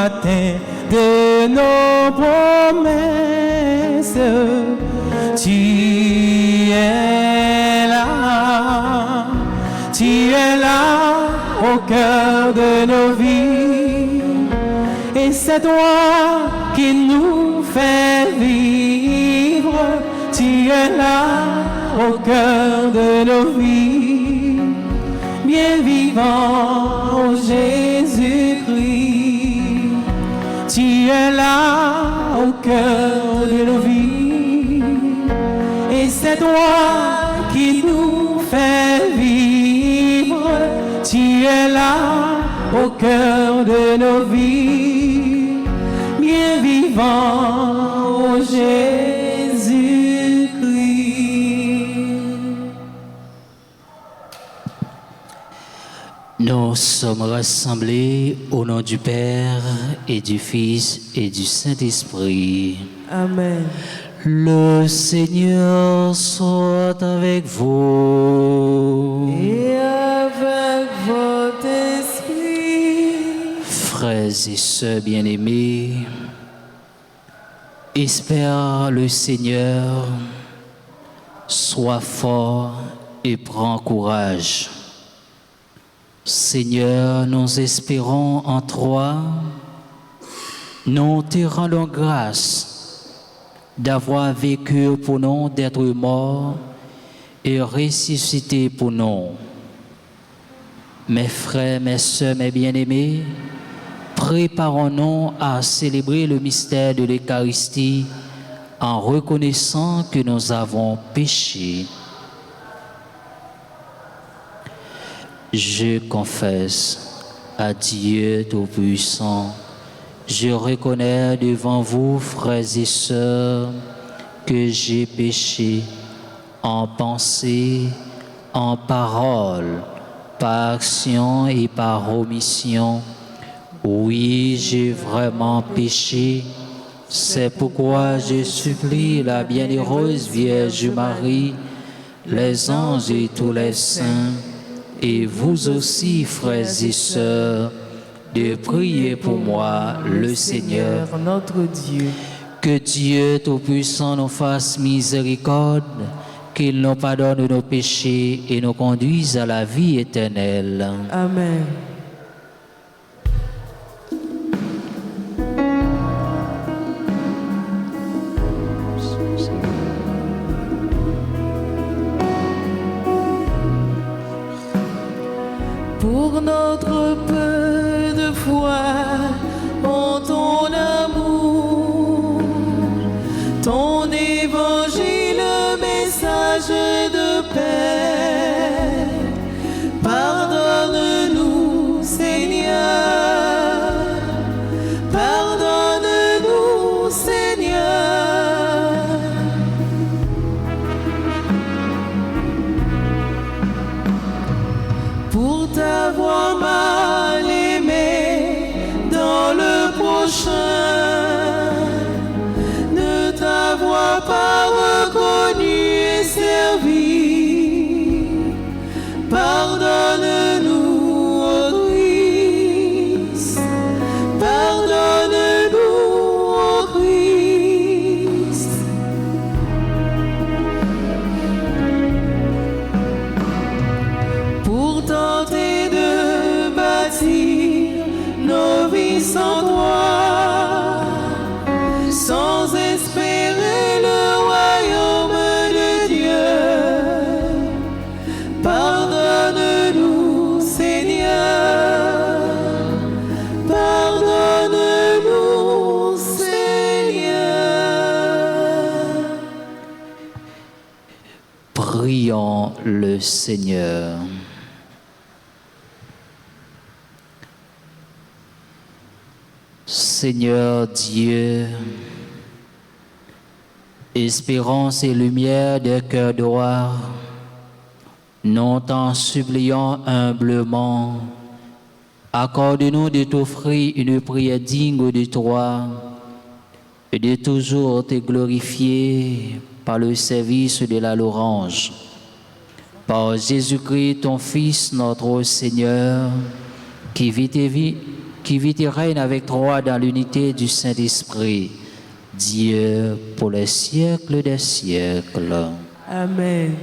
matin de nos promesses. Tu es là au cœur de nos vies. Et c'est toi qui nous fais vivre. Tu es là au cœur de nos vies. Bien vivant, oh Jésus-Christ. Tu es là au cœur de nos vies. Et c'est toi qui nous fais vivre. Tu es là au cœur de nos vies. Bien vivant, oh Jésus-Christ. Nous sommes rassemblés au nom du Père et du Fils et du Saint-Esprit. Amen. Le Seigneur soit avec vous. Et avec votre esprit. Frères et sœurs bien-aimés, espère le Seigneur, sois fort et prends courage. Seigneur, nous espérons en toi, nous te rendons grâce d'avoir vécu pour nous, d'être mort et ressuscité pour nous. Mes frères, mes sœurs, mes bien-aimés, préparons-nous à célébrer le mystère de l'Eucharistie en reconnaissant que nous avons péché. Je confesse à Dieu Tout-Puissant, je reconnais devant vous, frères et sœurs, que j'ai péché en pensée, en parole, par action et par omission. Oui, j'ai vraiment péché. C'est pourquoi je supplie la bienheureuse Vierge Marie, les anges et tous les saints, et vous aussi, frères et sœurs, de prier pour moi, le Seigneur, notre Dieu. que Dieu Tout-Puissant nous fasse miséricorde, qu'il nous pardonne nos péchés et nous conduise à la vie éternelle. Amen. Pour notre peu de foi, en ton amour, ton évangile, message de paix, pardonne-nous, Seigneur, pardonne-nous, Seigneur. Pour t'avoir mal aimé dans le prochain, ne t'avoir pas reconnu et servi, pardonne-nous, ô Christ, pardonne-nous, ô Christ. Pour tenter de bâtir nos vies sans toi, sans espérer le royaume de Dieu. Pardonne-nous, Seigneur, pardonne-nous, Seigneur. Prions le Seigneur. Seigneur Dieu, espérance et lumière des cœurs droits, nous t'en supplions humblement, accorde-nous de t'offrir une prière digne de toi et de toujours te glorifier par le service de la louange. Par Jésus-Christ, ton Fils, notre Seigneur, qui vit qui vit et règne avec toi dans l'unité du Saint-Esprit, Dieu pour les siècles des siècles. Amen.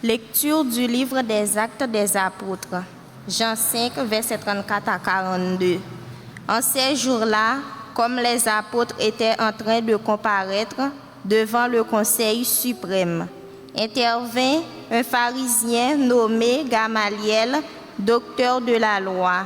Lecture du livre des Actes des Apôtres, Jean 5, versets 34 à 42. En ces jours-là, comme les apôtres étaient en train de comparaître devant le Conseil suprême, intervint un pharisien nommé Gamaliel, docteur de la loi,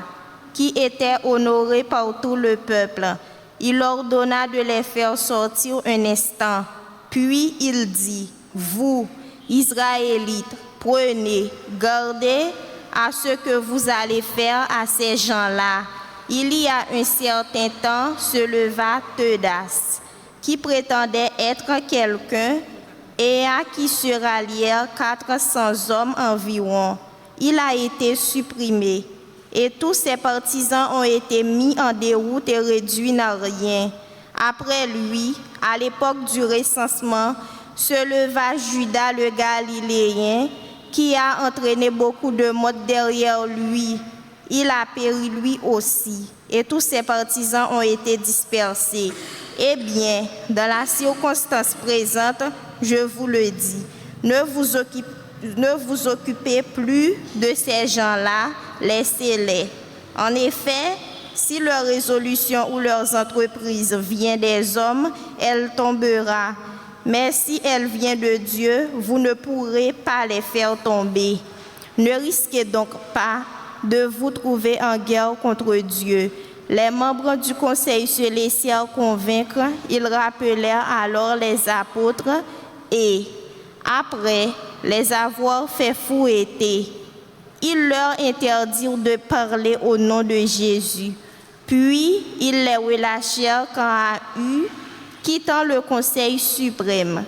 qui était honoré par tout le peuple. Il ordonna de les faire sortir un instant, puis il dit, « Vous, Israélites, prenez, gardez à ce que vous allez faire à ces gens-là. » Il y a un certain temps se leva Teudas, qui prétendait être quelqu'un, et à qui se rallièrent 400 hommes environ. Il a été supprimé, et tous ses partisans ont été mis en déroute et réduits à rien. Après lui, à l'époque du recensement, se leva Judas le Galiléen, qui a entraîné beaucoup de monde derrière lui. Il a péri lui aussi, et tous ses partisans ont été dispersés. Eh bien, dans la circonstance présente, je vous le dis, ne vous occupez plus de ces gens-là, laissez-les. En effet, si leur résolution ou leurs entreprises vient des hommes, elle tombera. Mais si elle vient de Dieu, vous ne pourrez pas les faire tomber. Ne risquez donc pas de vous trouver en guerre contre Dieu. Les membres du conseil se laissèrent convaincre. Ils rappelèrent alors les apôtres et, après les avoir fait fouetter, ils leur interdirent de parler au nom de Jésus. Puis ils les relâchèrent quand à eux, quittant le conseil suprême.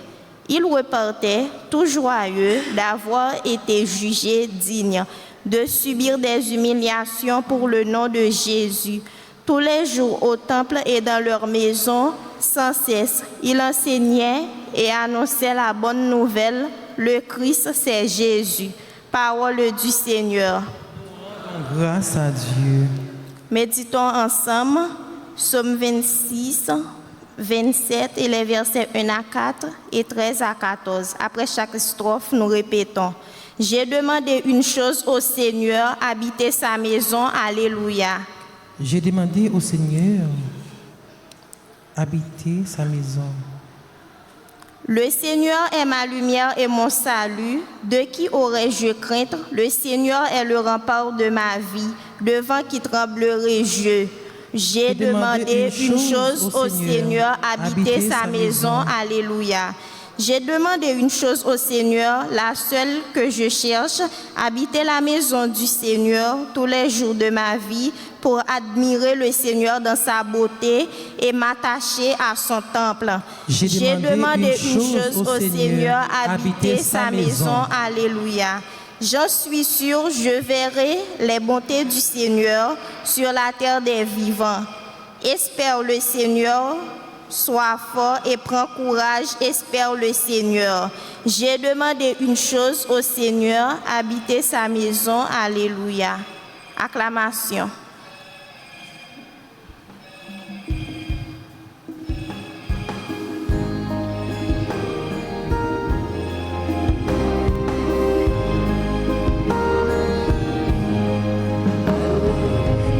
Ils repartaient tout joyeux d'avoir été jugés dignes de subir des humiliations pour le nom de Jésus. Tous les jours au temple et dans leur maison, sans cesse, ils enseignaient et annonçaient la bonne nouvelle. Le Christ, c'est Jésus. Parole du Seigneur. Grâce à Dieu. Méditons ensemble, Psaume 26, 27 et les versets 1 à 4 et 13 à 14. Après chaque strophe, nous répétons. J'ai demandé une chose au Seigneur, habiter sa maison, alléluia. J'ai demandé au Seigneur, habiter sa maison. Le Seigneur est ma lumière et mon salut. De qui aurais-je crainte? Le Seigneur est le rempart de ma vie. Devant qui tremblerai-je? J'ai demandé une chose au Seigneur, habiter sa maison, alléluia. J'ai demandé une chose au Seigneur, la seule que je cherche, habiter la maison du Seigneur tous les jours de ma vie pour admirer le Seigneur dans sa beauté et m'attacher à son temple. J'ai demandé une chose au Seigneur, habiter sa maison, alléluia. J'en suis sûr, je verrai les bontés du Seigneur sur la terre des vivants. Espère le Seigneur. Sois fort et prends courage, espère le Seigneur. J'ai demandé une chose au Seigneur, habiter sa maison, alléluia. Acclamation.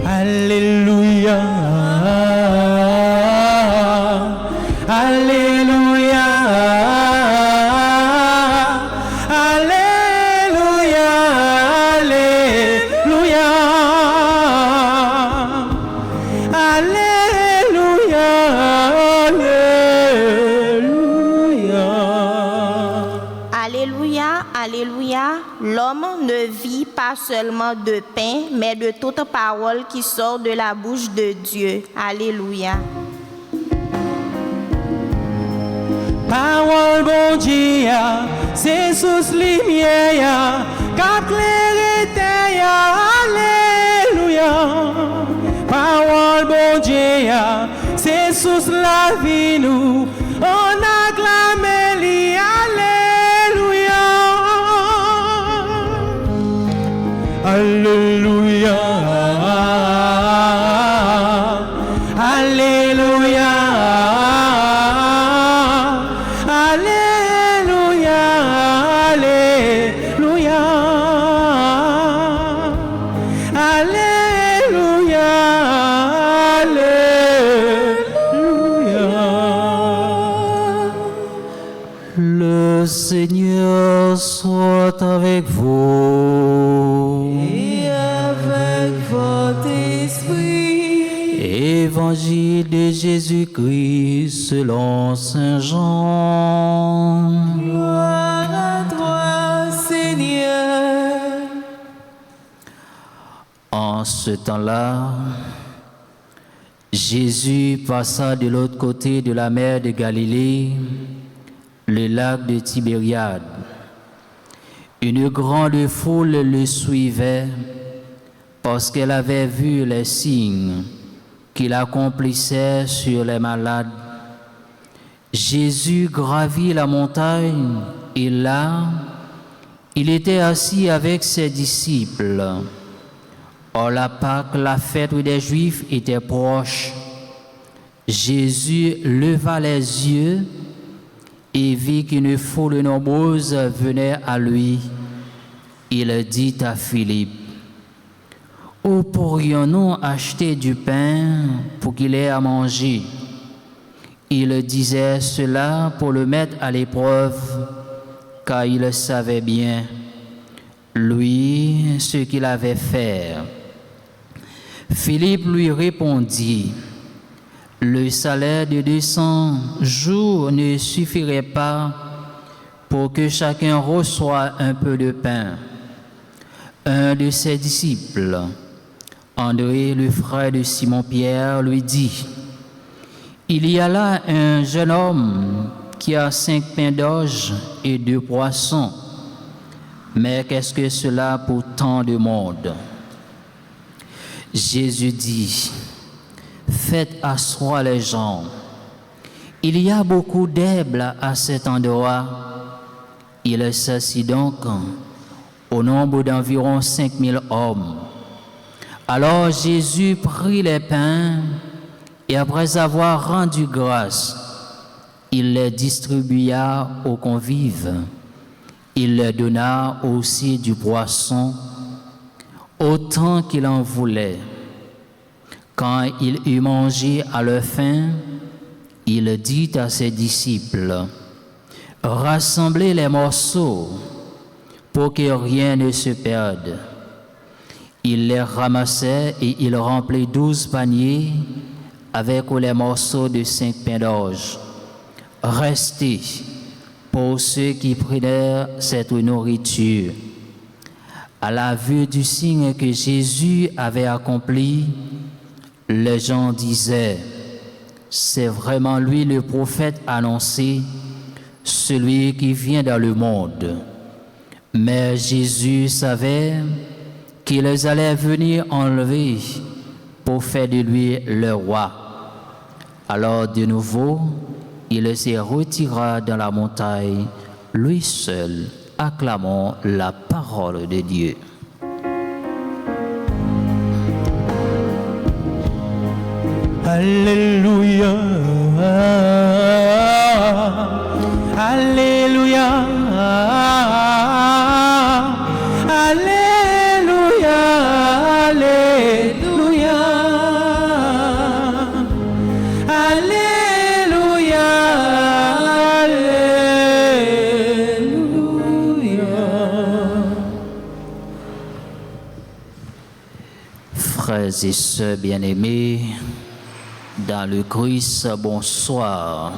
Alléluia. Alléluia, Alléluia, Alléluia, Alléluia, Alléluia. Alléluia, Alléluia. L'homme ne vit pas seulement de pain, mais de toute parole qui sort de la bouche de Dieu. Alléluia. Parole bon Dieu, c'est sous lumière, cap clair alléluia. Parole bon Dieu, c'est sous la vie nous, on acclame Saint-Esprit. Évangile de Jésus-Christ selon Saint Jean. Gloire à toi, Seigneur. En ce temps-là, Jésus passa de l'autre côté de la mer de Galilée, le lac de Tibériade. Une grande foule le suivait parce qu'elle avait vu les signes qu'il accomplissait sur les malades. Jésus gravit la montagne et là, il était assis avec ses disciples. Or la Pâque, la fête des Juifs, était proche. Jésus leva les yeux et vit qu'une foule nombreuse venait à lui. Il dit à Philippe, « Où pourrions-nous acheter du pain pour qu'il ait à manger ?» Il disait cela pour le mettre à l'épreuve, car il savait bien, lui, ce qu'il avait fait. Philippe lui répondit, « Le salaire de 200 jours ne suffirait pas pour que chacun reçoive un peu de pain. » Un de ses disciples, André, le frère de Simon-Pierre, lui dit, « Il y a là un jeune homme qui a 5 pains d'orge et 2 poissons. Mais qu'est-ce que cela pour tant de monde? » Jésus dit, « Faites asseoir les gens. Il y a beaucoup d'herbes à cet endroit. » Il s'assit donc au nombre d'environ 5000 hommes. Alors Jésus prit les pains et après avoir rendu grâce, il les distribua aux convives. Il leur donna aussi du poisson, autant qu'il en voulait. Quand il eut mangé à leur faim, il dit à ses disciples, « Rassemblez les morceaux pour que rien ne se perde. » Il les ramassait et il remplit 12 paniers avec les morceaux de 5 pains d'orge. Restez pour ceux qui prenaient cette nourriture. À la vue du signe que Jésus avait accompli, les gens disaient, « C'est vraiment lui le prophète annoncé, celui qui vient dans le monde. » Mais Jésus savait qu'ils allaient venir enlever pour faire de lui le roi. Alors de nouveau, il se retira dans la montagne, lui seul, acclamant la parole de Dieu. Alléluia, Alléluia, Alléluia, Alléluia, Alléluia, Alléluia. Frères et sœurs bien-aimés, dans le Christ, bonsoir.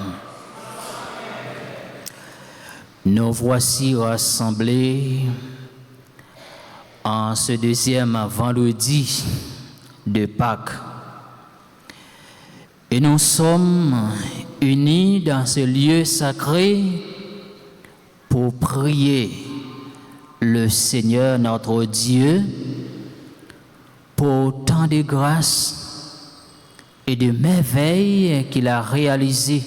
Nous voici rassemblés en ce deuxième vendredi de Pâques. Et nous sommes unis dans ce lieu sacré pour prier le Seigneur notre Dieu pour tant de grâces et de merveilles qu'il a réalisées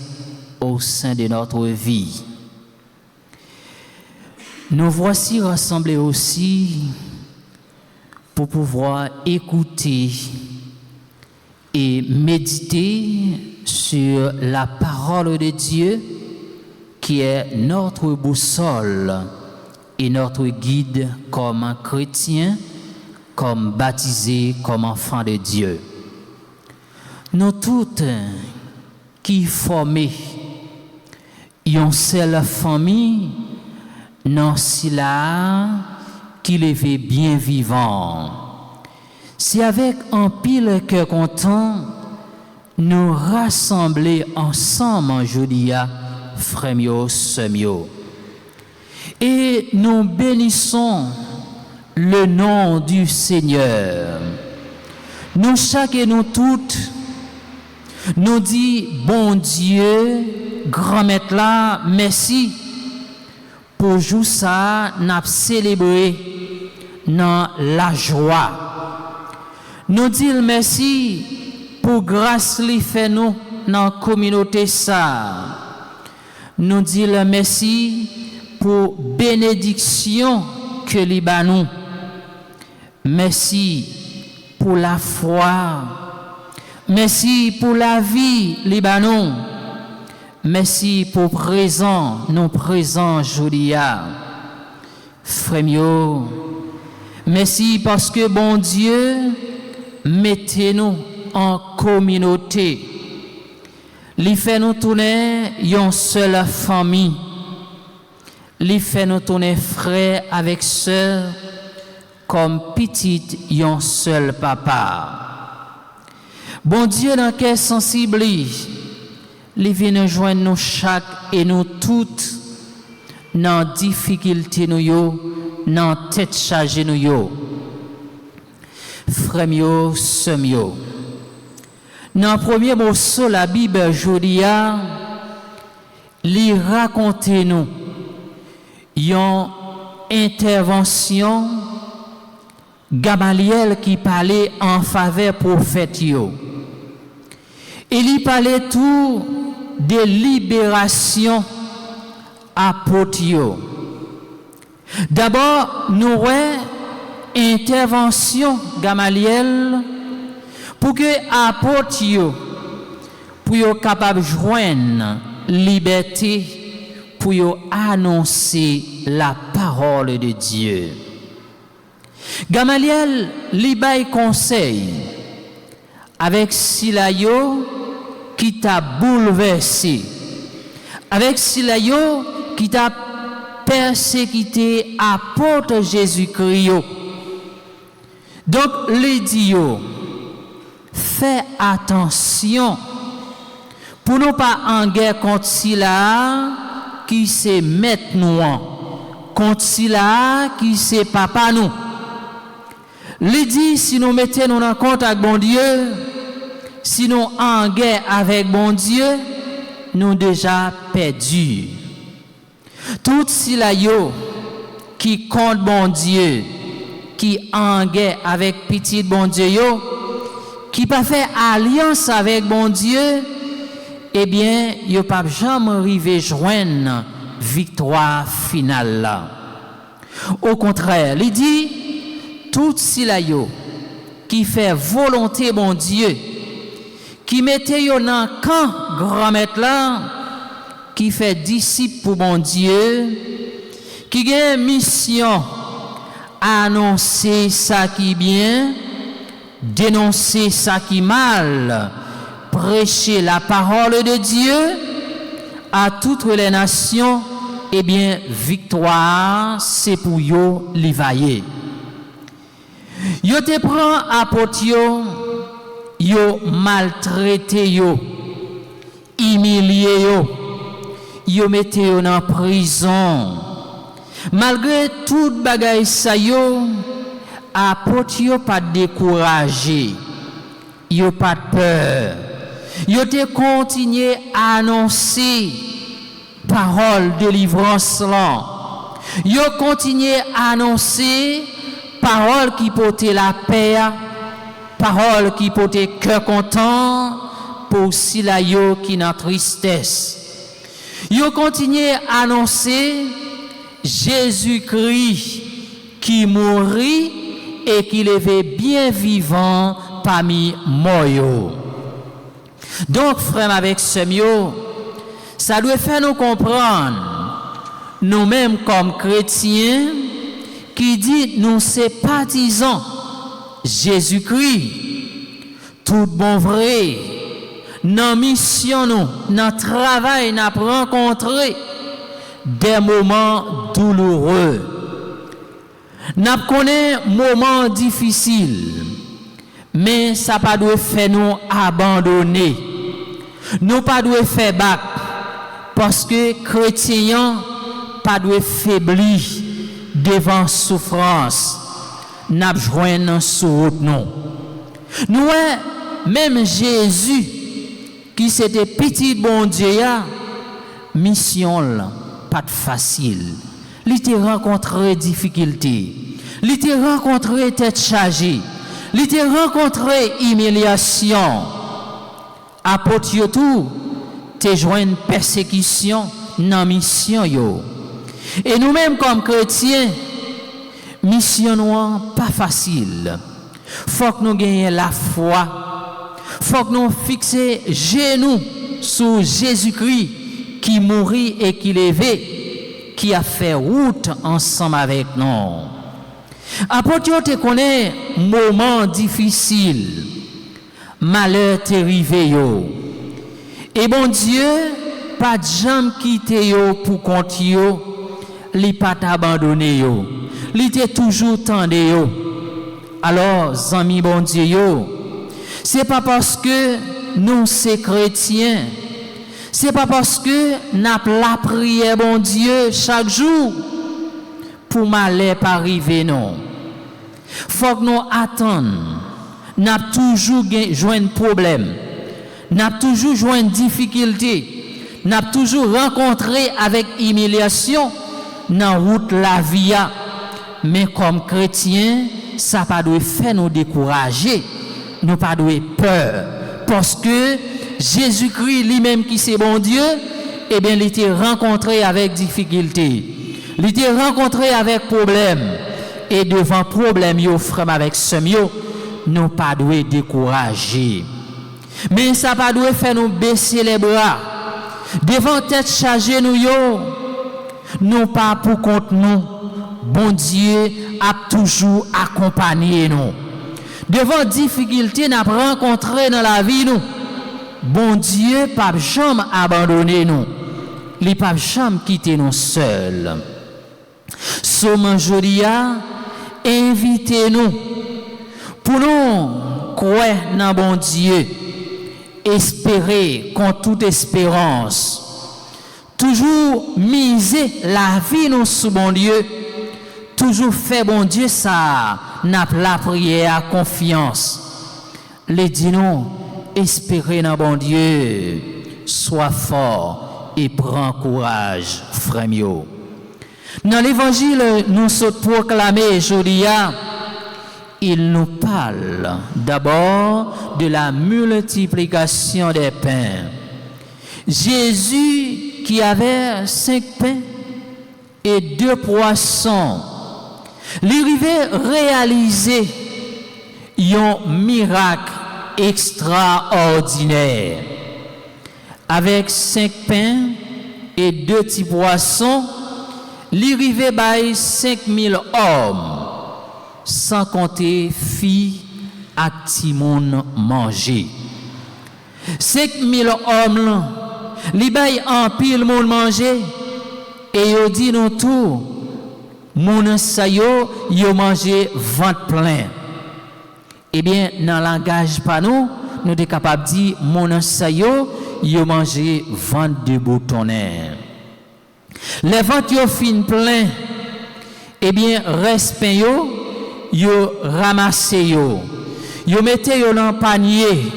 au sein de notre vie. Nous voici rassemblés aussi pour pouvoir écouter et méditer sur la parole de Dieu qui est notre boussole et notre guide comme chrétien, comme baptisés, comme enfants de Dieu. Nous toutes qui formons une seule famille, non si là qui les fait bien vivants. c'est avec un pile cœur content, nous rassembler ensemble aujourd'hui, frères et sœurs. Et nous bénissons le nom du Seigneur. Nous chaque et nous toutes, nous dit bon Dieu, grand maître là, merci pour jour ça, nous avons célébré dans la joie. Nous dit merci pour grâce li fait nous dans la communauté ça. Nous dit merci pour bénédiction que li ba nous. Merci pour la foi. Merci pour la vie li ba nous. Merci pour présent, nous présents Julia. Frère, merci parce que bon Dieu, mettez-nous en communauté. Li fait nous tourner une seule famille. Li fait nous tourner frère avec sœur comme petite un seul papa. Bon Dieu dans quel sensible, li vient nous joindre nous chaque et nous toutes dans difficulté nous yo, dans tête chargée nous yo. Frères yo, sœurs yo. Dans le premier morceau la Bible Jodia, li raconte nous une intervention Gamaliel qui parlait en faveur prophète yo. Il y parlait tout de libération apôtre yo. D'abord, nous avons intervention Gamaliel pour que apôtre yo pour yo capable joindre liberté pour yo annoncer la parole de Dieu. Gamaliel li bay conseil avec Silayo qui t'a bouleversé, avec Silayo qui t'a persécuté apôtre Jésus-Christ. Donc les dieux, fais attention pour nous pas en guerre contre Sila qui c'est maître nous, contre Sila qui c'est papa nous. Les dit si nous mettons nous en compte avec bon Dieu, si nous en guerre avec bon Dieu, nous déjà perdus. Tout Sila yo qui compte bon Dieu, qui en guerre avec petit bon Dieu yo, qui pas fait alliance avec bon Dieu, eh bien, yo pas jamais arrivé joindre victoire finale là. Au contraire, il dit tout Sila yo qui fait volonté bon Dieu, qui mettait yo dans camp grand maître là, qui fait disciple pour bon Dieu, qui a une mission annoncer ça qui bien, dénoncer ça qui mal, prêcher la parole de Dieu à toutes les nations, eh bien victoire c'est pour yo livailler. Yo te prend apôtre yo maltraité yo, humilié yo mette yo en prison. Malgré tout bagay sa yo, apôtre yo pas découragé, yo pas peur. Yo te continué à annoncer parole de délivrance là. Yo continué à annoncer parole qui portait la paix, parole qui portait cœur content pour Sila yo qui n'a tristesse. Yo continué à annoncer Jésus-Christ qui mourit et qui levait bien vivant parmi morts. Donc, frère avec sœurs, ça doit faire nous comprendre, nous-mêmes comme chrétiens, qui dit nous sympathisons Jésus-Christ, tout bon vrai, dans mission nous, dans travail, nous avons rencontré des moments douloureux. Nous connaissons des moments difficiles. Mais ça pas doit faire nous abandonner. Nous pas doit faire bac parce que chrétiens pas doit faiblir devant souffrance. N'a joindre sur route non. Nous même Jésus qui c'était petit bon Dieu mission là pas facile. Il était rencontré difficulté. Il était rencontré tête chargée. Il était rencontré humiliation. Apôtre yo tout te joindre persécution dans mission yo. Et nous-mêmes comme chrétiens mission nous pas facile. Faut que nous gagnions la foi. Faut que nous fixions genoux sur Jésus-Christ qui mourit et qui levé, qui a fait route ensemble avec nous. Apôtre te connaît moment difficile, malheur t'est arrivé yo. Et bon Dieu pas de jamais quitté yo pour compte yo, li pas abandonné yo. Li t'est toujours tendé yo. Alors amis bon Dieu yo, c'est pas parce que nous c'est chrétiens, c'est pas parce que n'a la prière bon Dieu chaque jour pour malheur pas arriver non. Faut que nous attendre. N'a toujours joindre problème. N'a toujours joindre difficulté. N'a toujours rencontré avec humiliation dans route la vie. Mais comme chrétiens, ça pas doit faire nous décourager. Nous pas doit peur parce que Jésus-Christ lui-même qui c'est bon Dieu, eh bien il était rencontré avec difficulté. Il était rencontré avec problème et devant problème yo frère avec semio, nous pas doit décourager. Mais ça pas doit faire nous baisser les bras. Devant tête chargée nous yo, nous pas pour compte nous. Bon Dieu a toujours accompagné nous. Devant difficulté n'a rencontré dans la vie nous. Bon Dieu pas jamais abandonné nous. Il pas jamais quitté nous seuls. Somme jodia invitez-nous pour nous croire dans bon Dieu, espérer contre toute espérance, toujours miser la vie nous sous bon Dieu, toujours faire bon Dieu ça, n'a la prière à confiance. Les dis-nous, espérer dans bon Dieu, sois fort et prends courage, frère mio. Dans l'évangile, nous sommes proclamés aujourd'hui, il nous parle d'abord de la multiplication des pains. Jésus qui avait 5 pains et 2 poissons, l'arrivée réaliser un miracle extraordinaire. Avec 5 pains et 2 petits poissons, l'arrivée by 5000 hommes, sans compter filles et petits moun manger. 5000 hommes, li bay en pile moun manger, et yo dit nous tout, moun sa yo manger ventre plein. Eh bien, dans le langage pas nous sommes capables de dire moun sa yo manger ventre de boutonnière. Les ventres yo fin plein, eh bien, respect yo ramassé yo mettez yo dans panier,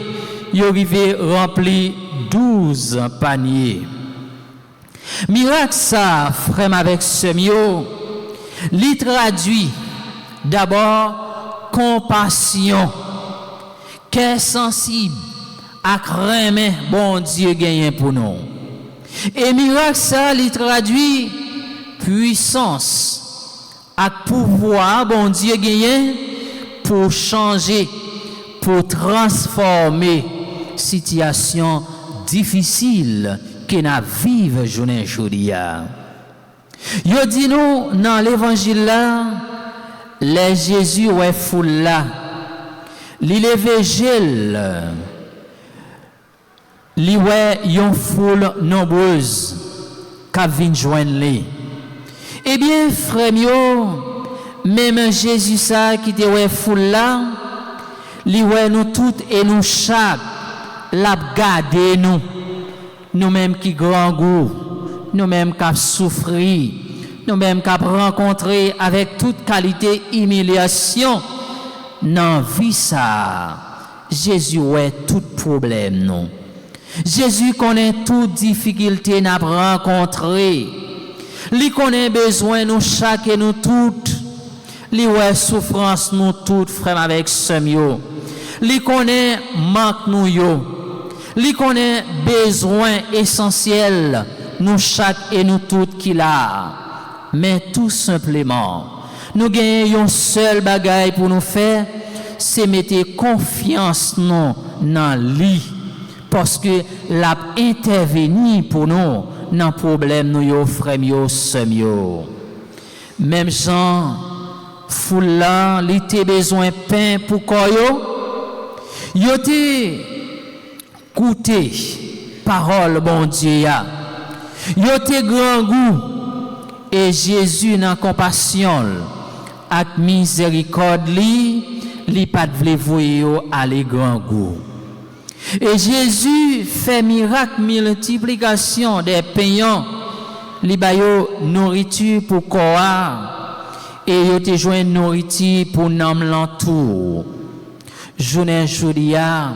yo rivé rempli 12 paniers. Miracle ça, frère avec semio, li traduit d'abord compassion, cœur sensible, à craindre bon Dieu gagne pour nous. Et miracle ça, li traduit puissance, à pouvoir bon Dieu gagne pour changer, pour transformer situation difficile que n'a vive journée aujourd'hui. Yo dit nous dans l'évangile là, les Jésus ouais foule là, li levé gel, li ouais yon foule nombreuse qui vient joindre li. Eh bien frère mio, même Jésus ça qui te ouais foule là, Li wè nous toutes et nous chaque, l'a gardé nous, nous-mêmes qui grand goût, nous-mêmes qui souffrir, nous-mêmes qui rencontré avec toute qualité humiliation, dans vie ça, Jésus ouais tout problème non. Jésus connaît toute difficulté n'a rencontré. Li connaît besoin nous chaque et nous toutes. Li ouais souffrance nous toutes frère avec semio. Li connaît manque nous yo. Li connaît besoin essentiel nous chaque et nous toutes qu'il a. Mais tout simplement, nous gagnons un seul bagaille pour nous faire, c'est mettre confiance nous dans lui. Parce que l'a intervenu pour nous dans problème nous yo frère yo sœur yo. Même Jean foule là, il était besoin pain pour koyo. Yo était goûté parole bon Dieu ya. Yo était grand goût et Jésus dans compassion ak miséricorde li pas vle voyer yo aller grand goût. Et Jésus fait miracle multiplication des pains, li ba yo nourriture pour corps et yo te joint nourriture pour nam l'entour. Journée jodia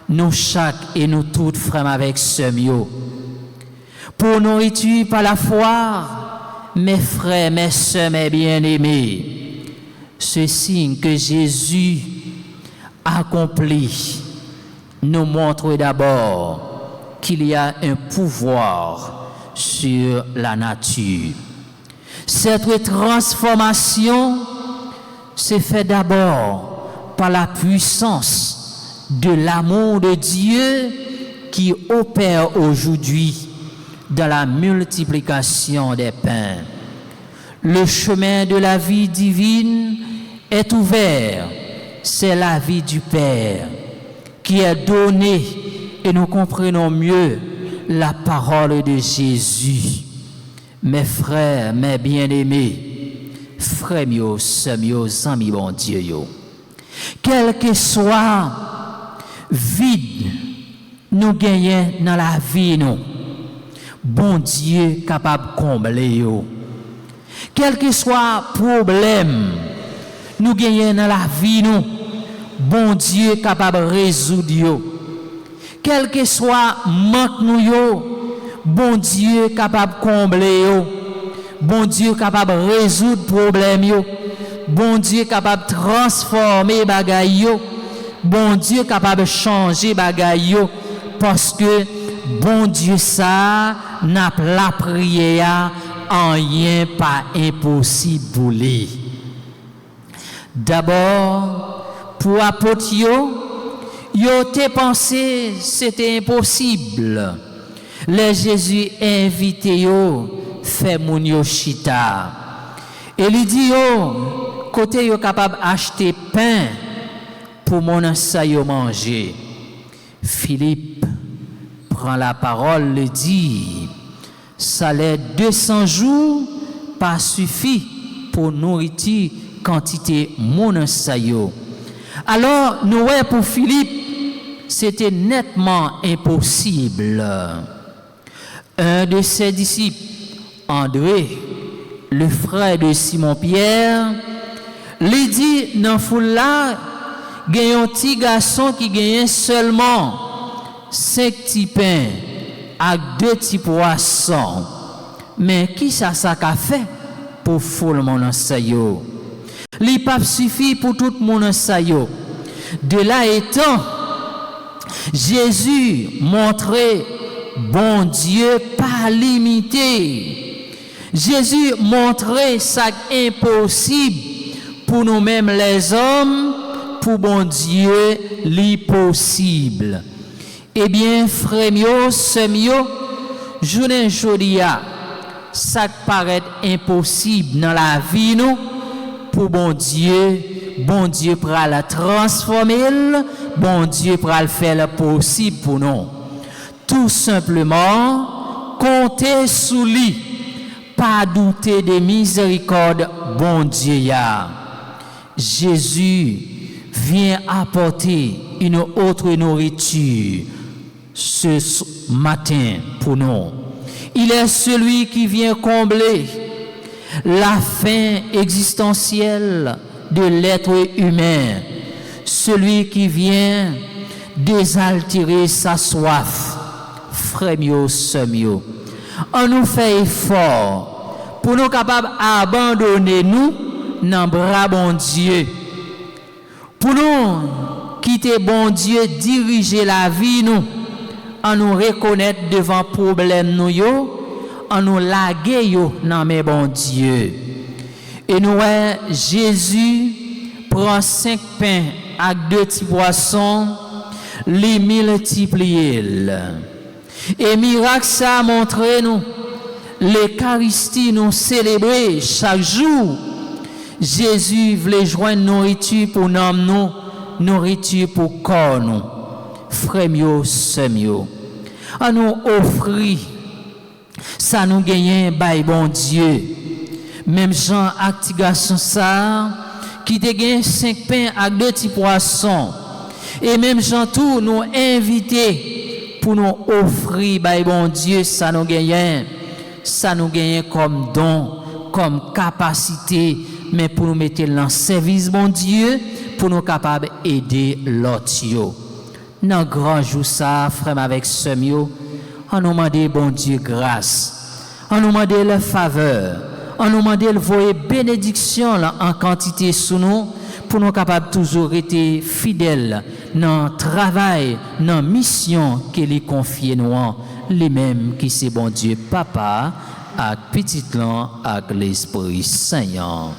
nous chaque et nous toutes frères avec semio. Pour nourriture par la foi, mes frères, mes sœurs, mes bien-aimés, ce signe que Jésus accomplit nous montre d'abord qu'il y a un pouvoir sur la nature. Cette transformation se fait d'abord par la puissance de l'amour de Dieu qui opère aujourd'hui dans la multiplication des pains. Le chemin de la vie divine est ouvert, c'est la vie du Père qui est donnée et nous comprenons mieux la parole de Jésus. Mes frères, mes bien-aimés, frères mieux, sœurs mieux, amis bon Dieu yo. Quel que soit vide nous gagnons dans la vie nous, bon Dieu capable de combler yo. Quel que soit problème nous gagnons dans la vie nous, bon Dieu capable de résoudre yo. Quel que soit manque nous yo, bon Dieu capable de combler yo. Bon Dieu capable de résoudre problème yo. Bon Dieu capable de transformer bagay yo. Bon Dieu capable de changer bagay yo parce que bon Dieu ça n'a la prière en rien pas impossible pour lui. D'abord pour apôtre yo te pensé c'était impossible. Les Jésus invité yo fait moun yo chita. Et il dit yo côté yo capable acheter pain pour mon ça yo manger. Philippe prend la parole, le dit, ça les 200 jours pas suffit pour nourrir quantité mon ça yo. Alors nous ouais pour Philippe c'était nettement impossible. Un de ses disciples, André, le frère de Simon-Pierre, lui dit dans foule là, il y a un petit garçon qui gagne seulement 5 petits pains avec 2 petits poissons. Mais qui ça qu'a fait pour foule mon sayo? Li pas suffit pour tout mon sayo. De là étant, Jésus montrait bon Dieu pas limité. Jésus montrait ça impossible pour nous-mêmes les hommes, pour bon Dieu l'impossible. Eh bien, frère mio, sœur mio, journée jodia, ça paraît impossible dans la vie nous, pour bon Dieu pour la transformer, bon Dieu pour le faire le possible pour nous. Tout simplement, compter sous lui, pas douter des miséricordes, bon Dieu ya. Jésus vient apporter une autre nourriture ce matin pour nous. Il est celui qui vient combler la faim existentielle de l'être humain, celui qui vient désaltérer sa soif. Frère mio, sœur mio, on nous fait effort pour nous capables d'abandonner nous dans bras bon Dieu, pour nous quitter bon Dieu, diriger la vie nous, en nous reconnaître devant problème nous yo, en nous laguer yo dans mes bon Dieu. Et nous Jésus prend 5 pains avec 2 petits poissons, les multiplier. Et miracle ça a montré nous l'Eucharistie nous célébrer chaque jour. Jésus voulait joindre nourriture pour nous, nourriture pour corps nous. Frère mio, sœur mio, à nous offrir ça nous gagne by bon Dieu. Même Jean activation ça qui te gagne 5 pains avec 2 petits poissons. Et même Jean tout nous inviter pour nous offrir by bon Dieu ça nous gagne comme don, comme capacité, mais pour nous mettre dans service bon Dieu, pour nous capables aider l'autre. Dans grand jour ça, frère avec sœur mio, on nous demande bon Dieu grâce, on nous demande la faveur, on nous demande de voyer bénédiction en quantité sous nous, pour nous capables toujours être fidèles dans le travail, dans la mission qu'il a confié nous, les mêmes qui c'est bon Dieu Papa, avec petit lan, avec l'Esprit Saint.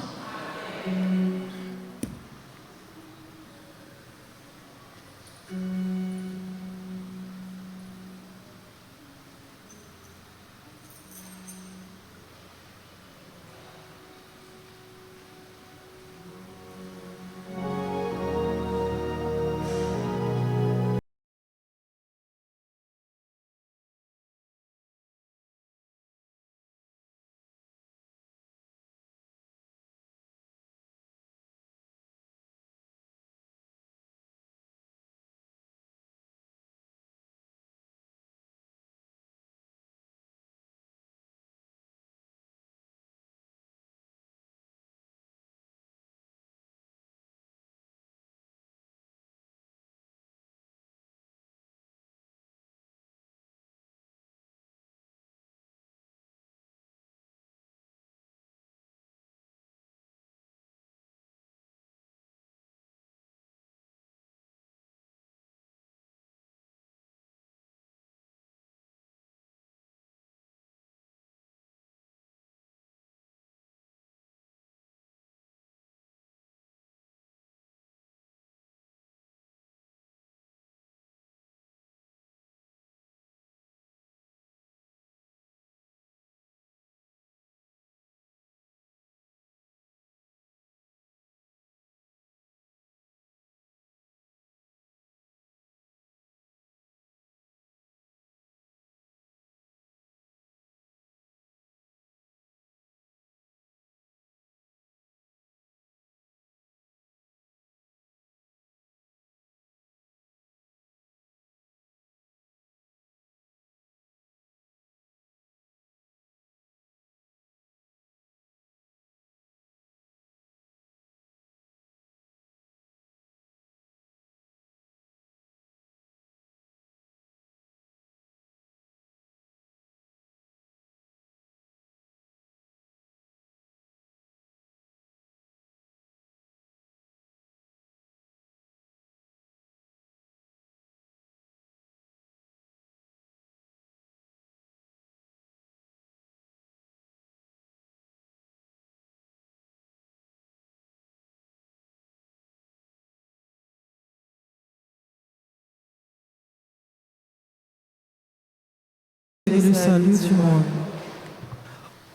Et le salut du monde.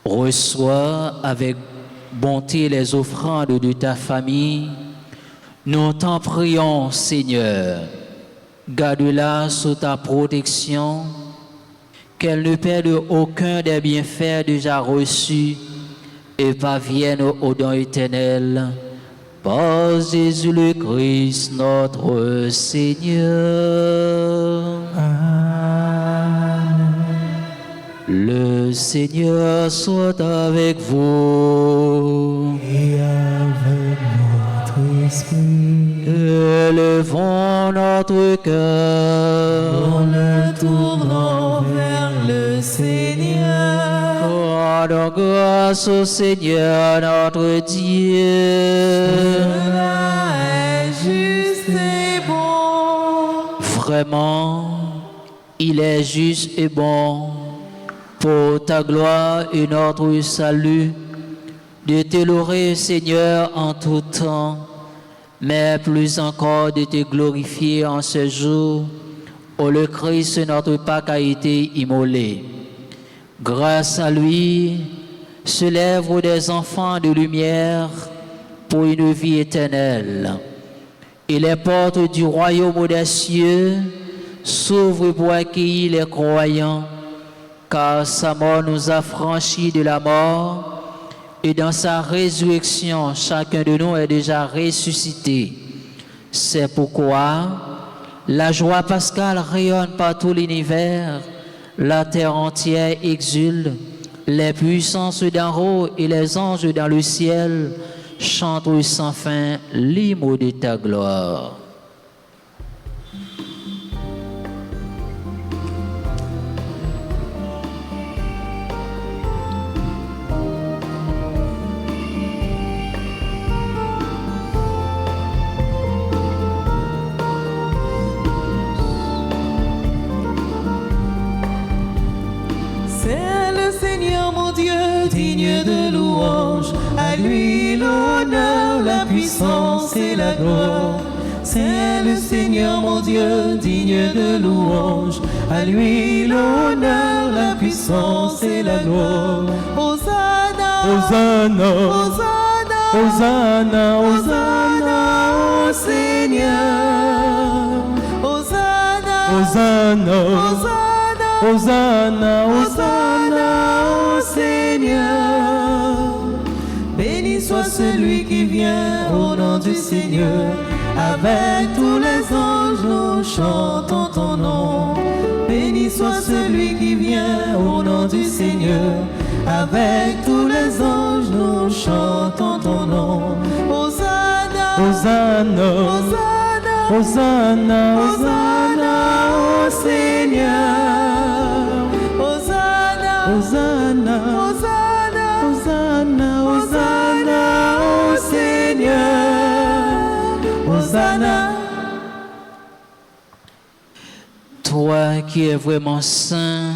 Reçois avec bonté les offrandes de ta famille. Nous t'en prions, Seigneur. Garde-la sous ta protection, qu'elle ne perde aucun des bienfaits déjà reçus et parvienne au don éternel Par Jésus le Christ, notre Seigneur. Amen. Le Seigneur soit avec vous. Et avec notre esprit, Élevons notre cœur. En le tournant vers le Seigneur, Rendons grâce au Seigneur notre Dieu. cela est juste et bon. Vraiment, il est juste et bon pour ta gloire et notre salut de te louer, Seigneur, en tout temps, mais plus encore de te glorifier en ce jour où le Christ, notre Pâque, a été immolé. Grâce à lui, se lèvent des enfants de lumière pour une vie éternelle. Et les portes du royaume des cieux s'ouvrent pour accueillir les croyants, car sa mort nous a franchis de la mort, et dans sa résurrection, chacun de nous est déjà ressuscité. C'est pourquoi la joie pascale rayonne par tout l'univers, la terre entière exulte, les puissances d'en haut et les anges dans le ciel chantent sans fin l'hymne de ta gloire. C'est le Seigneur mon Dieu, digne de louange. À lui l'honneur, la puissance et la gloire. C'est le Seigneur mon Dieu, digne de louange. À lui l'honneur, la puissance et la gloire. Hosanna, Hosanna, Hosanna, Hosanna, Hosanna au Seigneur. Hosanna, Hosanna, Hosanna, Hosanna, Hosanna au Seigneur. Béni soit celui qui vient au nom du Seigneur. Avec tous les anges, nous chantons ton nom. Béni soit celui qui vient au nom du Seigneur. Avec tous les anges, nous chantons ton nom. Hosanna, Hosanna, Hosanna, Hosanna, Hosanna au Seigneur. Hosanna, Hosanna, Hosanna, Hosanna, Hosanna au Seigneur. Hosanna. Toi qui es vraiment saint,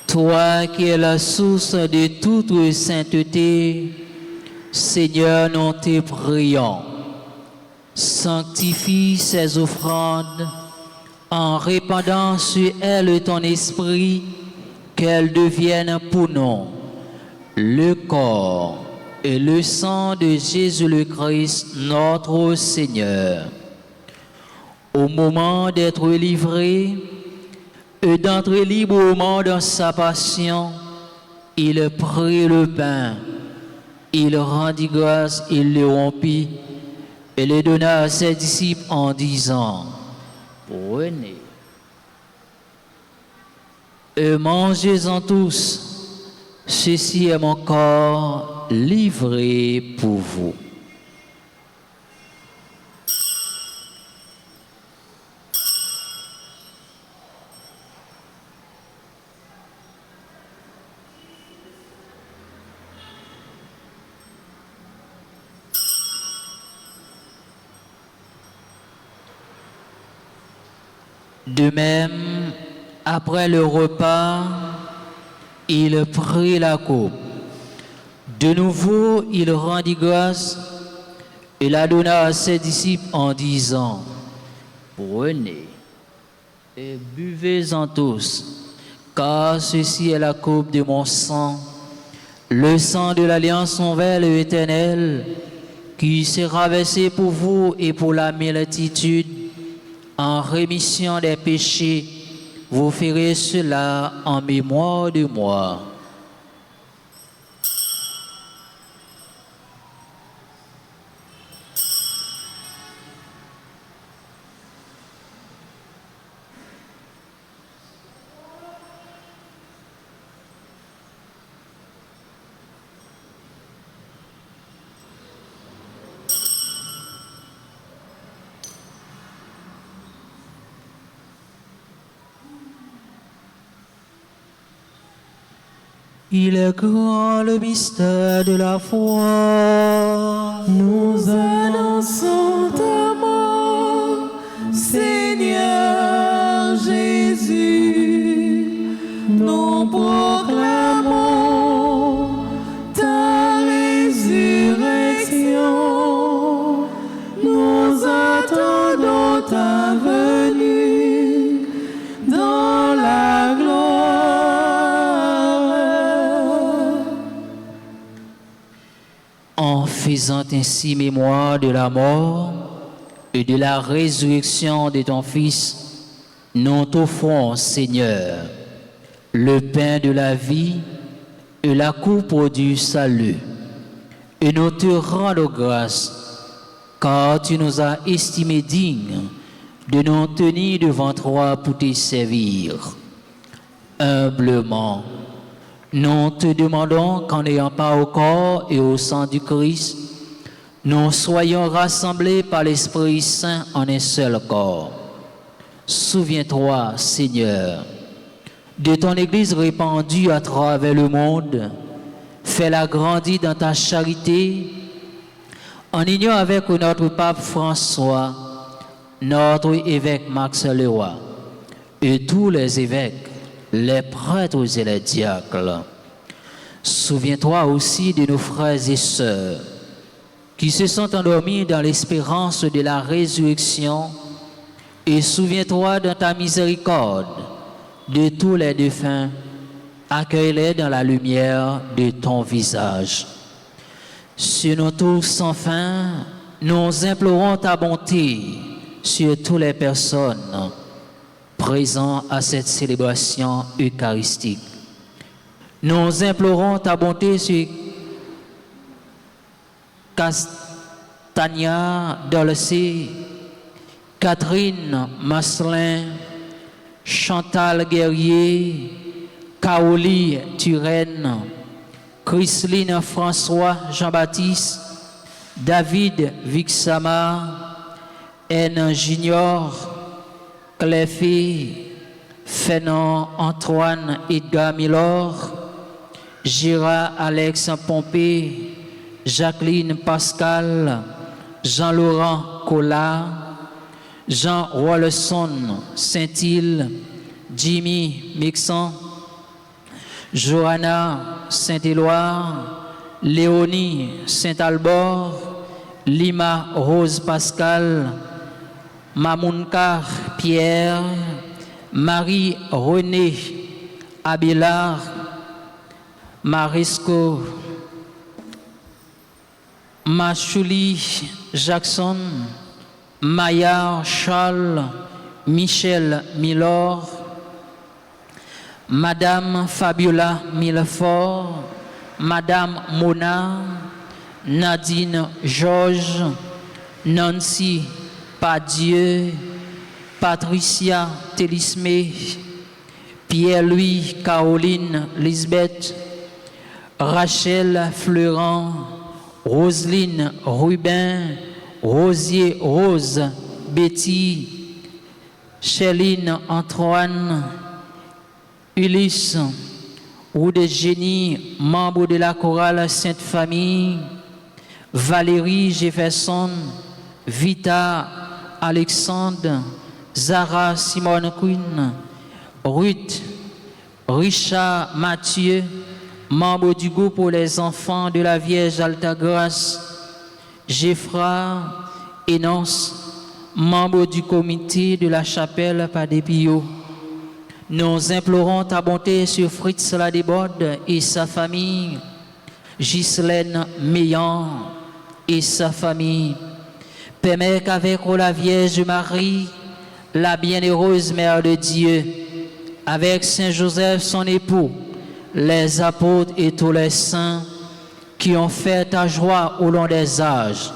toi qui es la source de toute sainteté, Seigneur, nous te prions. Sanctifie ces offrandes en répandant sur elles ton esprit, qu'elles deviennent pour nous le corps et le sang de Jésus le Christ, notre Seigneur. Au moment d'être livré et d'entrer librement dans sa passion, il prit le pain, il rendit grâce, il le rompit et le donna à ses disciples en disant: Prenez et mangez-en tous, ceci est mon corps livré pour vous. De même, après le repas, il prit la coupe. De nouveau, il rendit grâce et la donna à ses disciples en disant: Prenez et buvez-en tous, car ceci est la coupe de mon sang, le sang de l'alliance nouvelle et éternelle, qui sera versé pour vous et pour la multitude en rémission des péchés. Vous ferez cela en mémoire de moi. Il est grand le mystère de la foi. Nous annonçons ta mort, Seigneur Jésus. Nous proclamons ta résurrection. Nous attendons ta venue dans la gloire. En faisant ainsi mémoire de la mort et de la résurrection de ton Fils, nous t'offrons, Seigneur, le pain de la vie et la coupe du salut. Et nous te rendons grâce, car tu nous as estimés dignes de nous tenir devant toi pour te servir. Humblement, nous te demandons qu'en ayant part au corps et au sang du Christ, nous soyons rassemblés par l'Esprit Saint en un seul corps. Souviens-toi, Seigneur, de ton Église répandue à travers le monde. Fais-la grandir dans ta charité, en union avec notre pape François, notre évêque Max Leroy, et tous les évêques, les prêtres et les diacres. Souviens-toi aussi de nos frères et sœurs qui se sont endormis dans l'espérance de la résurrection, et souviens-toi dans ta miséricorde de tous les défunts. Accueille-les dans la lumière de ton visage. Sur nous tous sans fin, nous implorons ta bonté sur toutes les personnes présentes à cette célébration eucharistique. Nous implorons ta bonté sur Castagna Dolce, Catherine Masselin, Chantal Guerrier, Kaoli Turenne, Chrisline François Jean-Baptiste, David Vixama, N. Junior, Cléfé, Fénon Antoine Edgar Milor, Gérard Alex Pompé, Jacqueline Pascal, Jean-Laurent Collat, Jean Rolson Saint-Île, Jimmy Mixon, Johanna Saint-Éloi, Léonie Saint-Albor, Lima Rose Pascal, Mamounkar Pierre, Marie-Renée Abélard, Marisco Machouli Jackson, Maillard Charles, Michel Milor, Madame Fabiola Millefort, Madame Mona, Nadine Georges, Nancy Padieu, Patricia Télismé, Pierre-Louis Caroline Lisbeth, Rachel Fleurant, Roselyne Rubin, Rosier Rose Betty, Chéline Antoine, Ulysse Roudegénie, membre de la chorale Sainte Famille, Valérie Jefferson, Vita Alexandre, Zara Simone Queen, Ruth Richard Mathieu, membre du groupe pour les enfants de la Vierge Altagrace, Geoffra Enos, membre du comité de la chapelle Padépio. Nous implorons ta bonté sur Fritz Ladeborde et sa famille, Ghislaine Meillan et sa famille. Permets qu'avec la Vierge Marie, la bienheureuse Mère de Dieu, avec Saint Joseph son époux, les apôtres et tous les saints qui ont fait ta joie au long des âges,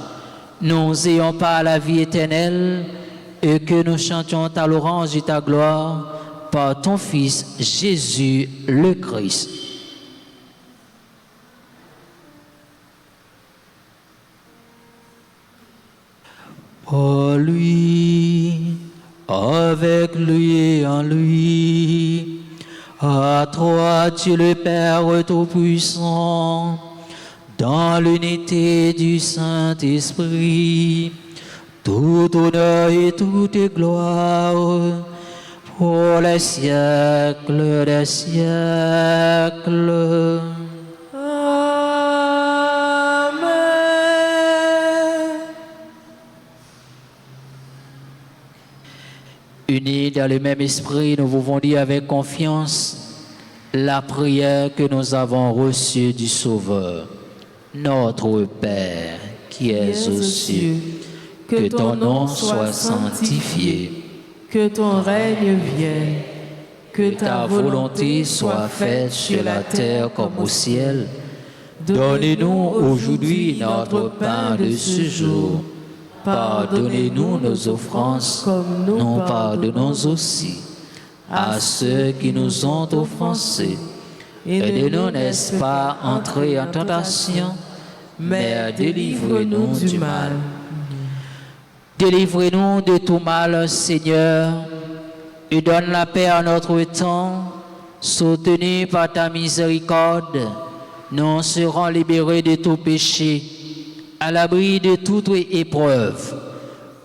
nous ayons pas la vie éternelle et que nous chantions ta louange et ta gloire par ton Fils Jésus le Christ. Par lui, avec lui et en lui, À toi, Dieu le Père Tout-Puissant, dans l'unité du Saint-Esprit, tout honneur et toute gloire pour les siècles des siècles. Unis dans le même esprit, nous pouvons dire avec confiance la prière que nous avons reçue du Sauveur. Notre Père, qui es aux cieux, que ton nom soit sanctifié, que ton règne vienne, que ta volonté soit faite sur la terre comme au ciel. Donnez-nous aujourd'hui notre pain de ce jour. Pardonnez-nous nos offenses, comme nous pardonnons aussi à ceux qui nous ont offensés. Et ne nous laisse pas entrer en tentation, mais délivre-nous du mal. Délivrez-nous de tout mal, Seigneur, et donne la paix à notre temps. Soutenus par ta miséricorde, nous serons libérés de tout péché, à l'abri de toute épreuve.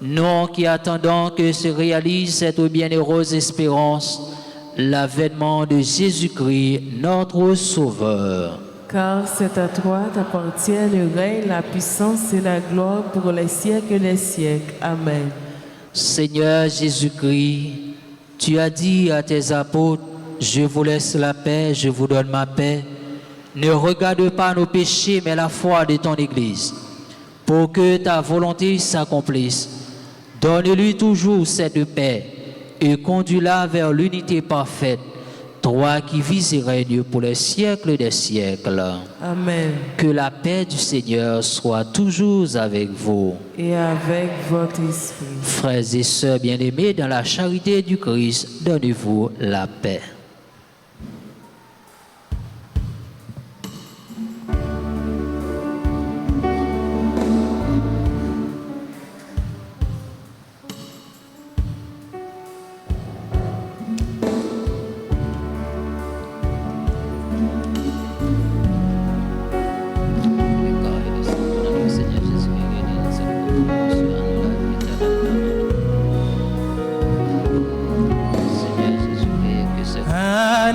Nous qui attendons que se réalise cette bienheureuse espérance, l'avènement de Jésus-Christ, notre Sauveur. Car c'est à toi t'appartient le règne, la puissance et la gloire pour les siècles des siècles. Amen. Seigneur Jésus-Christ, tu as dit à tes apôtres, je vous laisse la paix, je vous donne ma paix. Ne regarde pas nos péchés, mais la foi de ton Église, pour que ta volonté s'accomplisse. Donne-lui toujours cette paix et conduis-la vers l'unité parfaite, toi qui vis et règnes pour les siècles des siècles. Amen. Que la paix du Seigneur soit toujours avec vous. Et avec votre esprit. Frères et sœurs bien-aimés, dans la charité du Christ, donnez-vous la paix.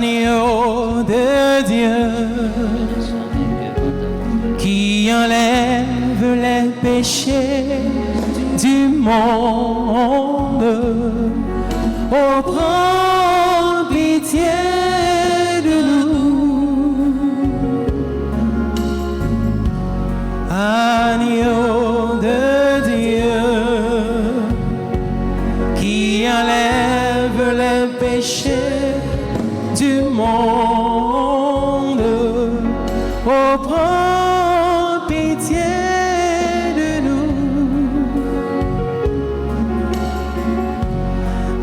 Agneau de Dieu qui enlève les péchés du monde, oh prends pitié de nous. Agneau de Dieu qui enlève les péchés du monde, oh prends pitié de nous.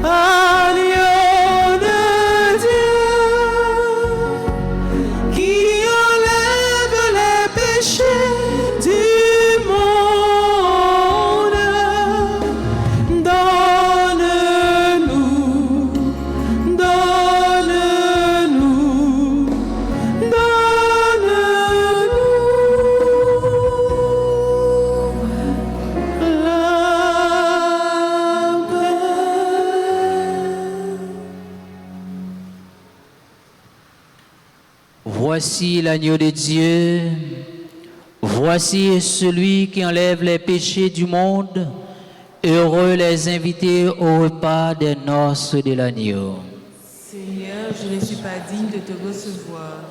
Agneau de Dieu qui enlève les péchés du monde, Voici l'agneau de Dieu, voici celui qui enlève les péchés du monde. Heureux les invités au repas des noces de l'agneau. Seigneur, je ne suis pas digne de te recevoir,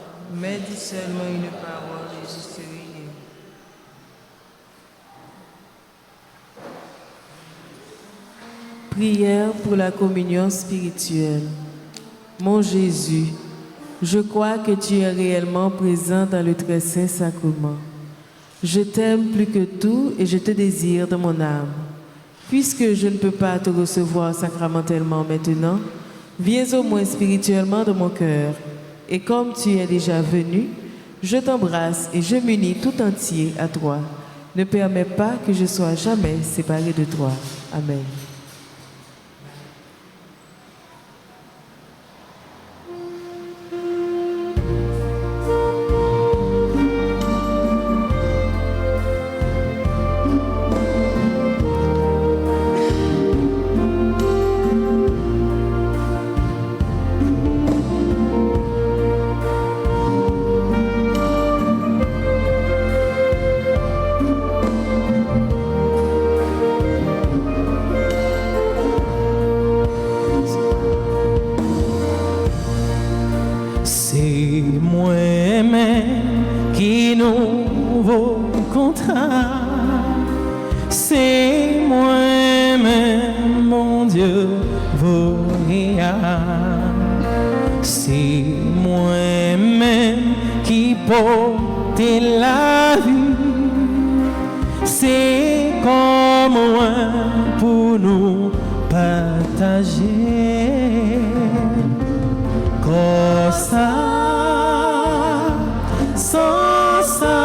mais dis seulement une parole et je serai guéri. Prière pour la communion spirituelle. Mon Jésus, je crois que tu es réellement présent dans le très saint sacrement. Je t'aime plus que tout et je te désire dans mon âme. Puisque je ne peux pas te recevoir sacramentellement maintenant, viens au moins spirituellement dans mon cœur. Et comme tu es déjà venu, je t'embrasse et je m'unis tout entier à toi. Ne permets pas que je sois jamais séparé de toi. Amen. nouveau contrat. C'est moi-même, mon Dieu, voyage. C'est moi-même qui porte la vie. C'est comme moi pour nous partager. Comme ça, sans ça,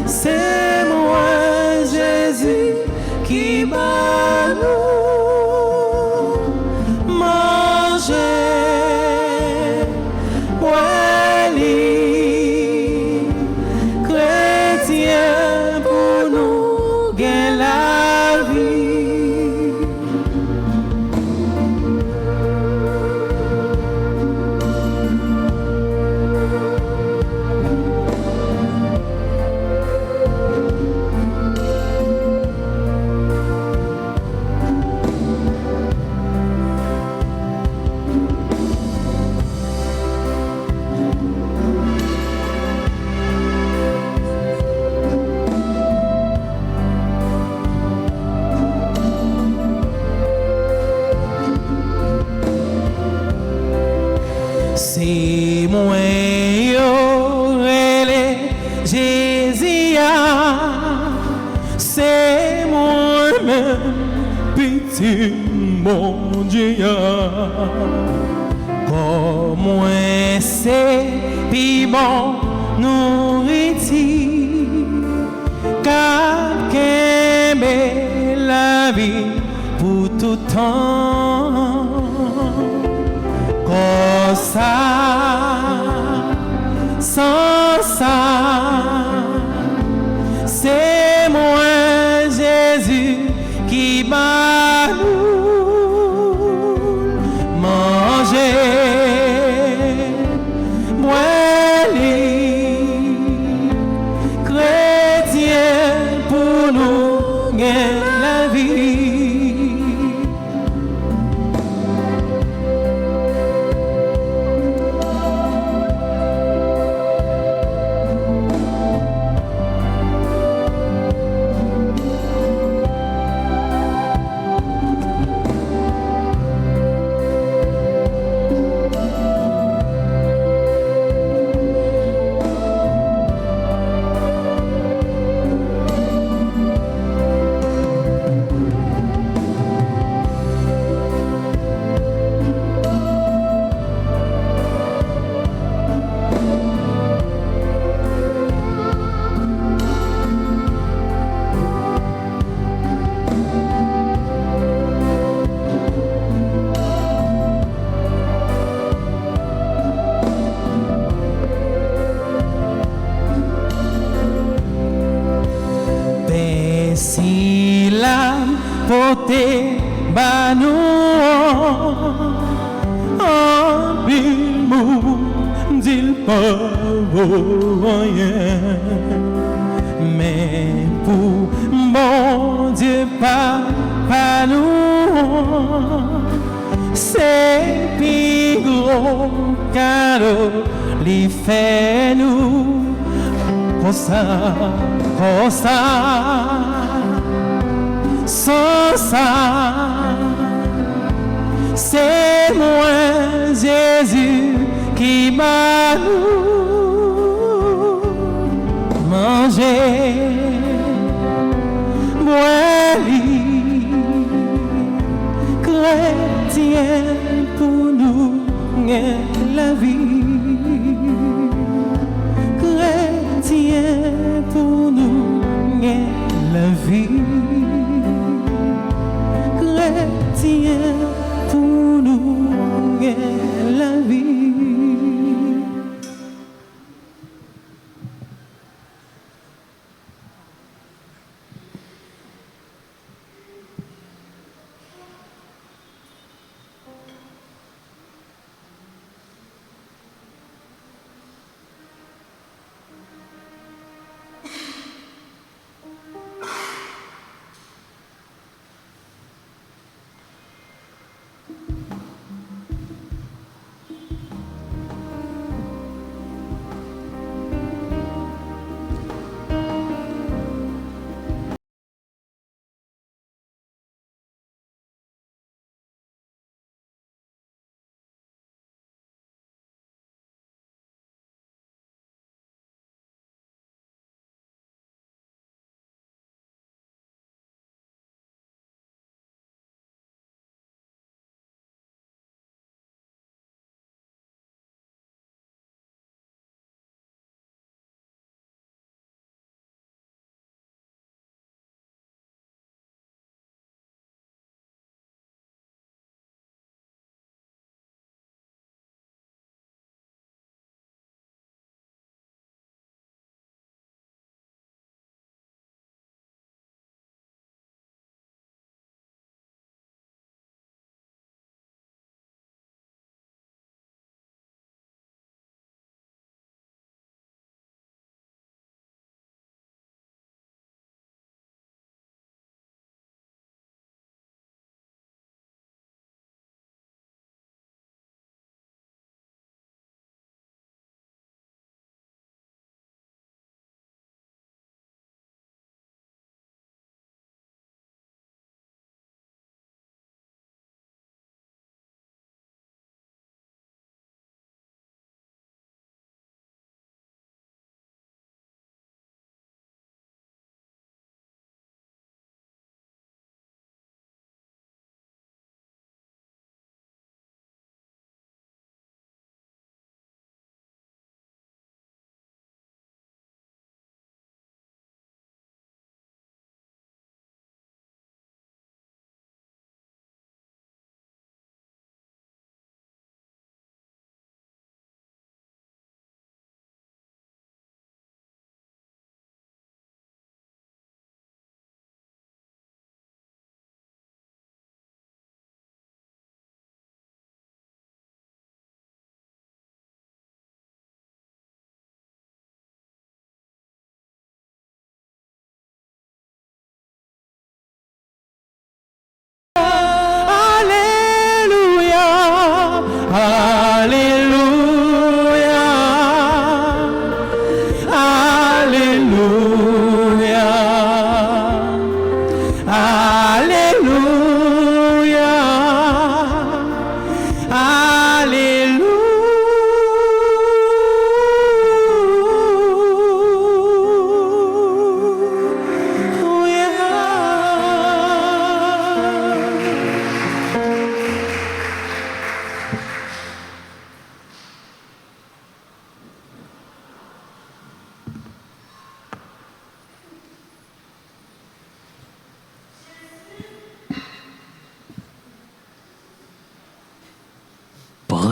c'est moi Jésus qui m'a nous manger. Chrétien pour nous gagner la vie. C'est moi Jésus, c'est moi-même, petit mon Dieu. Comme moi c'est puis bon nourriture, car qu'aime la vie pour tout temps. Comme ça, sans ça, c'est moi Jésus qui m'a nous manger, moi chrétien pour nous gagner la vie. Si l'âme portée bas nous en bilmou dit pas rien, mais pour mon Dieu pas nous, c'est plus gros cadeau lui fait nous comme ça, sans ça, c'est moi Jésus qui m'a nous manger, moi chrétien pour nous gagner la vie. Chrétien pour nous gagner la vie. Chrétien pour nous gagner la vie.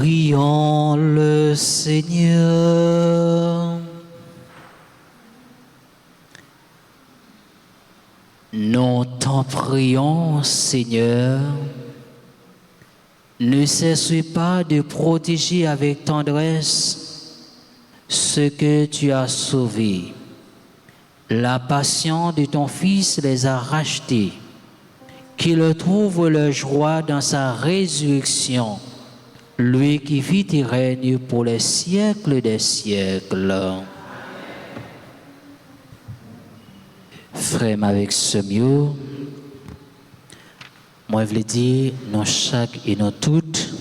Prions le Seigneur. Nous t'en prions, Seigneur. Ne cesse pas de protéger avec tendresse ce que tu as sauvé. La passion de ton Fils les a rachetés. Qu'il trouve leur joie dans sa résurrection, lui qui vit et règne pour les siècles des siècles. Frère, avec ce mieux, moi je veux dire, nous chaque et nous toutes,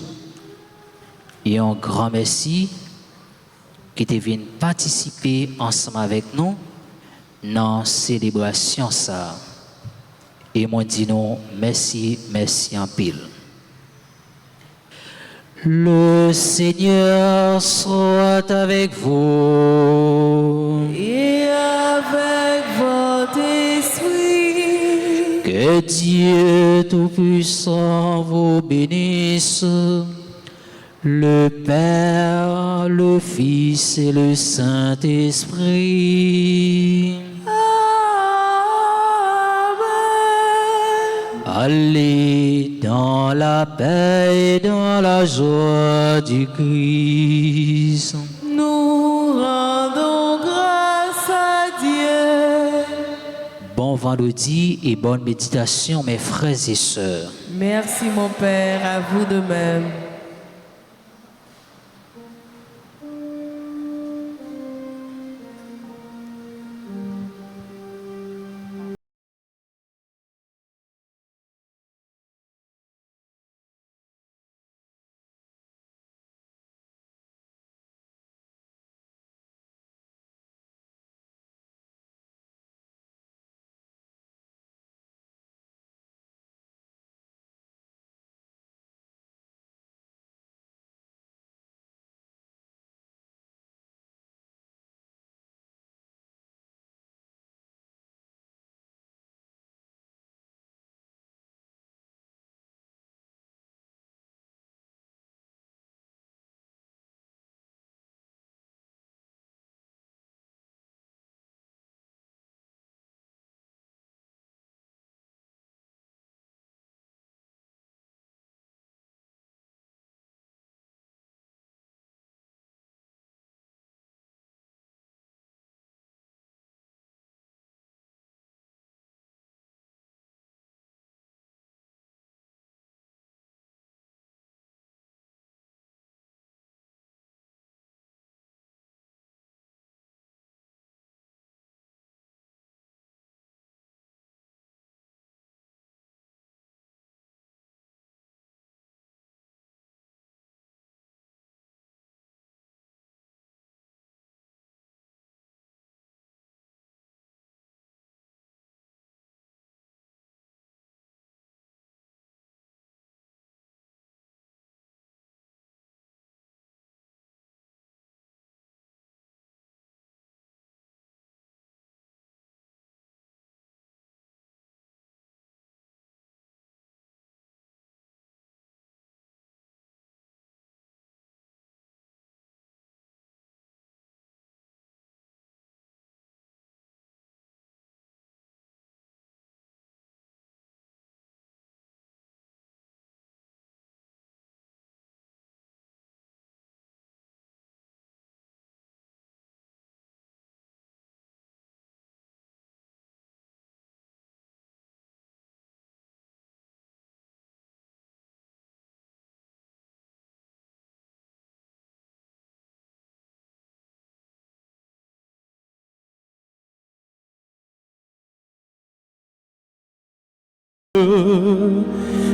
et un grand merci qui te viennent participer ensemble avec nous dans la célébration ça. Et moi dis nous merci, merci en pile. Le Seigneur soit avec vous. Et avec votre esprit. Que Dieu Tout-Puissant vous bénisse, le Père, le Fils et le Saint-Esprit. Allez dans la paix et dans la joie du Christ. Nous rendons grâce à Dieu. Bon vendredi et bonne méditation, mes frères et sœurs. Merci mon Père, à vous de même.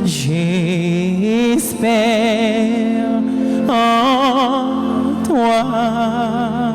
J'espère en toi.